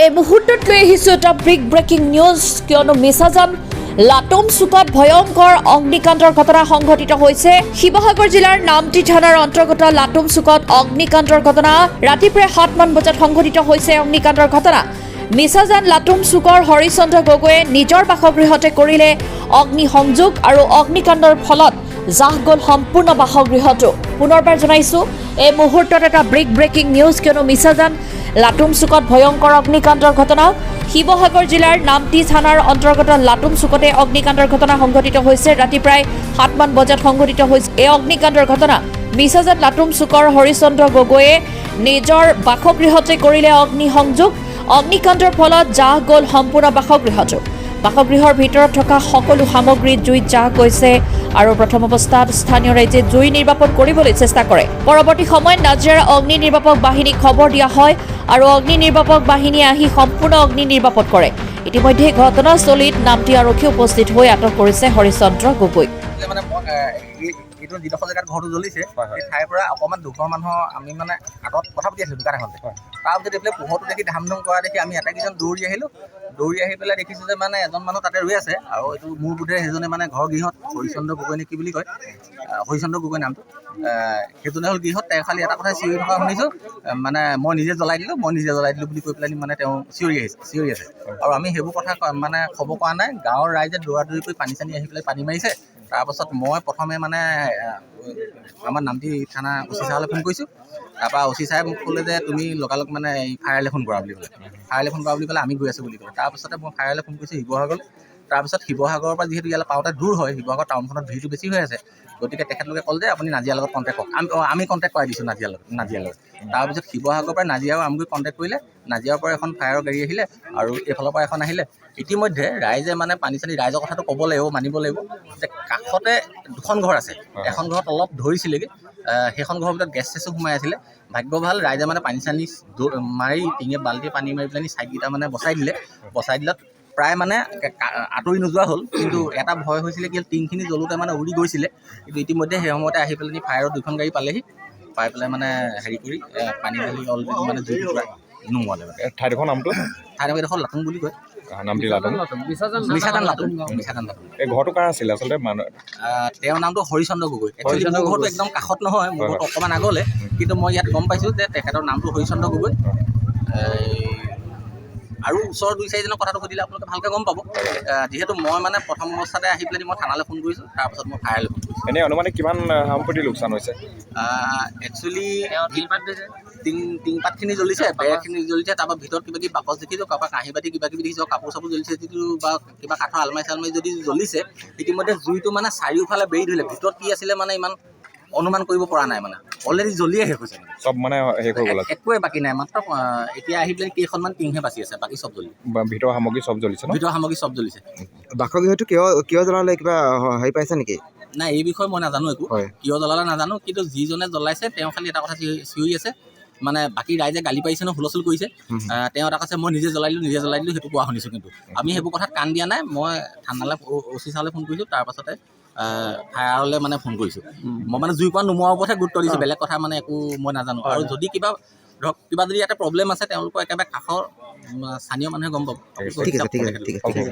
এই মুহূৰ্তত লৈ আহিছোঁ এটা ব্ৰেকিং নিউজ কিয়নো মিছাজান লাটুম চুকত ভয়ংকৰ অগ্নিকাণ্ডৰ ঘটনা সংঘটিত হৈছে। শিৱসাগৰ জিলাৰ নামটি থানাৰ অন্তৰ্গত লাটুম চুকত অগ্নিকাণ্ডৰ ঘটনা ৰাতি প্ৰায় 7মান বজাত সংঘটিত হৈছে। অগ্নিকাণ্ডৰ ঘটনা মিছাজান লাটুম চুকৰ হৰিচন্দ্ৰ গগৈয়ে নিজৰ বাসগৃহতে কৰিলে অগ্নি সংযোগ আৰু অগ্নিকাণ্ডৰ ফলত জাহ গ'ল সম্পূৰ্ণ বাসগৃহটো। পুনৰবাৰ জনাইছোঁ এই মুহূৰ্তত এটা ব্ৰেকিং নিউজ কিয়নো মিছাজান লাটুম চুকত ভয়ংকৰ অগ্নিকাণ্ডৰ ঘটনা। শিৱসাগৰ জিলাৰ নামটি থানাৰ অন্তৰ্গত লাটুম চুকতে অগ্নিকাণ্ডৰ ঘটনা সংঘটিত হৈছে। ৰাতি প্ৰায় 7মান বজাত সংঘটিত হৈছে এই অগ্নিকাণ্ডৰ ঘটনা। মিছাজান লাটুম চুকৰ হৰিচন্দ্ৰ গগৈয়ে নিজৰ বাসগৃহতে কৰিলে অগ্নি সংযোগ। অগ্নিকাণ্ডৰ ফলত জাহ গ'ল সম্পূৰ্ণ বাসগৃহটো। বাসগৃহৰ ভিতৰত থকা সকলো সামগ্ৰী জুইত জাহ গৈছে আৰু প্ৰথম অৱস্থাত স্থানীয় ৰাইজে জুই নিৰ্বাপন কৰিবলৈ চেষ্টা কৰে। পৰৱৰ্তী সময়ত নাজিৰাৰ অগ্নি নিৰ্বাপক বাহিনীক খবৰ দিয়া হয় আৰু অগ্নি নিৰ্বাপক বাহিনীয়ে আহি সম্পূৰ্ণ অগ্নি নিৰ্বাপন কৰে। ইতিমধ্যে ঘটনাস্থলীত নামটি আৰক্ষী উপস্থিত হৈ আটক কৰিছে হৰিচন্দ্ৰ গগৈক। এইটো যিডোখৰ জেগাত ঘৰটো জ্বলিছে সেই ঠাইৰ পৰা অকণমান দুঘৰ মানুহৰ আমি মানে আঁতৰত কথা পাতি আছিলোঁ দোকান এখনতে। তাৰপিছত এইফালে পোহৰটো দেখি ধাম ধুম কৰা দেখি আমি আটাইকেইজন দৌৰি আহিলোঁ। দৌৰি আহি পেলাই দেখিছোঁ যে মানে এজন মানুহ তাতে ৰৈ আছে আৰু এইটো মোৰ বোধে সেইজনে মানে ঘৰ গৃহত হৰিচন্দ্ৰ গগৈ নে কি বুলি কয়, হৰিচন্দ্ৰ গগৈ নামটো, সেইজনে হ'ল গৃহত। তেওঁ খালি এটা কথা চিঞৰি থকা শুনিছোঁ, মানে মই নিজে জ্বলাই দিলোঁ বুলি কৈ পেলাই মানে তেওঁ চিঞৰি আছে আৰু আমি সেইবোৰ কথা মানে খবৰ কৰা নাই। গাঁৱৰ ৰাইজে দৌৰা-দৌৰি কৰি পানী চানী আহি পেলাই পানী মাৰিছে। তাৰপাছত মই প্ৰথমে মানে আমাৰ নামটি থানা অচি চাহালৈ ফোন কৰিছোঁ। তাৰপৰা অচি চাহে মোক ক'লে যে তুমি লগালগ মানে ফায়াৰলৈ ফোন কৰা বুলি ক'লে। ফায়াৰলৈ ফোন কৰা বুলি ক'লে আমি গৈ আছোঁ বুলি ক'লে। তাৰপিছতে মই ফায়াৰলৈ ফোন কৰিছোঁ শিৱসাগৰলৈ। তাৰপিছত শিৱসাগৰৰ পৰা যিহেতু ইয়ালৈ পাওঁতে দূৰ হয়, শিৱসাগৰ টাউনখনত ভিৰটো বেছি হৈ আছে, গতিকে তেখেতলোকে ক'লে যে আপুনি নাজিৰাৰ লগত কণ্টেক্ট কৰক। আমি কণ্টেক্ট কৰাই দিছোঁ নাজিৰাৰ লগত। তাৰপিছত শিৱসাগৰৰ পৰা নাজিৰাও আমগুৰি কণ্টেক্ট কৰিলে। নাজিৰাৰ পৰা এখন ফায়াৰৰ গাড়ী আহিলে আৰু এইফালৰ পৰা এখন আহিলে। ইতিমধ্যে ৰাইজে মানে পানী চানী ৰাইজৰ কথাটো ক'ব লাগিব, মানিব লাগিব যে কাষতে দুখন ঘৰ আছে। এখন ঘৰত অলপ ধৰিছিলেগৈ, সেইখন ঘৰৰ ভিতৰত গেছ চেছো সোমাই আছিলে। ভাগ্য ভাল ৰাইজে মানে পানী চানী মাৰি টিঙে বাল্টি পানী মাৰি পেলাই ছাইডকেইটা মানে বচাই দিলত প্ৰায় মানে আঁতৰি নোযোৱা হ'ল। কিন্তু এটা ভয় হৈছিলে কি টিংখিনি জ্বলোতে মানে উৰি গৈছিলে। কিন্তু ইতিমধ্যে সেই সময়তে আহি পেলাই ফায়াৰৰ 2খন গাড়ী পালেহি। পাই পেলাই মানে হেৰি কৰি পানী ঢালি অলৰেডি মানে জুইটো পুৰা নোমোৱালে। ঠাইডোখৰ নামটো ঠাইডোখৰ লাটুম বুলি কয়। নামটি লাটুম, মিছাজান লাটুম। এই ঘৰটো কাৰ আছিলে আচলতে? তেওঁৰ নামটো হৰিচন্দ্ৰ গগৈ। একচুৱেলি মোৰ ঘৰটো একদম কাষত নহয়, মোৰ ঘৰটো অকণমান আগলৈ। কিন্তু মই ইয়াত গম পাইছোঁ যে তেখেতৰ নামটো হৰিচন্দ্ৰ গগৈ। আৰু ওচৰৰ 2-4জনক কথাটো সুধিলে আপোনালোকে ভালকৈ গম পাব। যিহেতু মই মানে প্ৰথম অৱস্থাতে আহি পেলাই মই থানালৈ ফোন কৰিছোঁ, তাৰপাছত মই ফায়াৰলৈ ফোন কৰিছোঁ। এনেই অনুমানে কিমান সম্পত্তি লোকচান হৈছে? একচুৱেলি টিংপাতখিনি জ্বলিছে, বেৰখিনি জ্বলিছে, তাৰপৰা ভিতৰত কিবা কিবি বাকচ দেখিছোঁ, কাৰোবাৰ কাঁহী বাতি কিবা কিবি দেখিছোঁ, কাপোৰ চাপোৰ জ্বলিছে যিটো বা কিবা কাঠৰ আলমাৰি যদি জ্বলিছে। ইতিমধ্যে জুইটো মানে চাৰিওফালে বেৰি ধৰিলে। ভিতৰত কি আছিলে মানে ইমান অনুমান কৰিব পৰা নাই, মানে অলৰেডি জ্বলিয়ে শেষ হৈছে। চব মানে শেষ হৈ গ'ল, একোৱে বাকী নাই। মাত্ৰ এতিয়া আহি পেলাই কেইখনমান টিংহে বাচি আছে, বাকী চব জ্বলি ভিতৰৰ সামগ্ৰী চব জ্বলিছে। ভিতৰৰ সামগ্ৰী চব জ্বলিছে। বাসগৃহটো কিয় জ্বলালে, কিবা হেৰি পাইছে নেকি? নাই, এই বিষয়ে মই নাজানো একো, কিয় জ্বলালে নাজানো। কিন্তু যিজনে জ্বলাইছে তেওঁ খালি এটা কথা চিঞৰি আছে, মানে বাকী ৰাইজে গালি পাৰিছে ন, হুলস্থুল কৰিছে। তেওঁ এটা কৈছে মই নিজে জ্বলাই দিলোঁ সেইটো কোৱা শুনিছোঁ। কিন্তু আমি সেইবোৰ কথাত কাণ দিয়া নাই। মই থানালৈ অচি চাহালৈ ফোন কৰিছোঁ, তাৰপাছতে ফায়াৰলৈ মানে ফোন কৰিছোঁ। মই মানে জুইকুৰা নুমোৱাৰ ওপৰতহে গুৰুত্ব দিছোঁ, বেলেগ কথা মানে একো মই নাজানো। আৰু যদি কিবা যদি ইয়াতে প্ৰব্লেম আছে তেওঁলোকৰ একেবাৰে কাষৰ স্থানীয় মানুহে গম পাব। ঠিক আছে।